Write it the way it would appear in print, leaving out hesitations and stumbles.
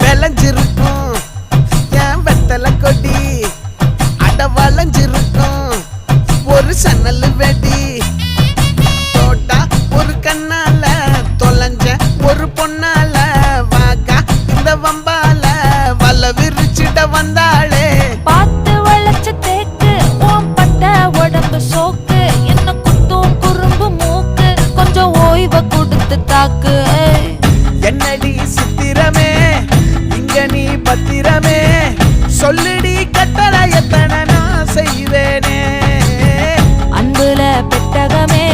விளைஞ்சிருக்கும் என் வெத்தலை கொடி அட வளைஞ்சிருக்கும் ஒரு சன்னல் வெடி தோட்டா ஒரு கண்ணால தொலைஞ்ச ஒரு பொண்ணால வாக்கா இந்த வம்பால வல விரிச்சிட வந்தாளே பார்த்து வளைச்ச தேக்கு ஓம் பட்ட உடம்பு சோக்கு என்ன குத்தும் குறும்பு மூக்கு கொஞ்சம் ஓய்வை கொடுத்து தாக்கு என்னடி சித்திரமே இங்க நீ பத்திரமே சொல்லுடி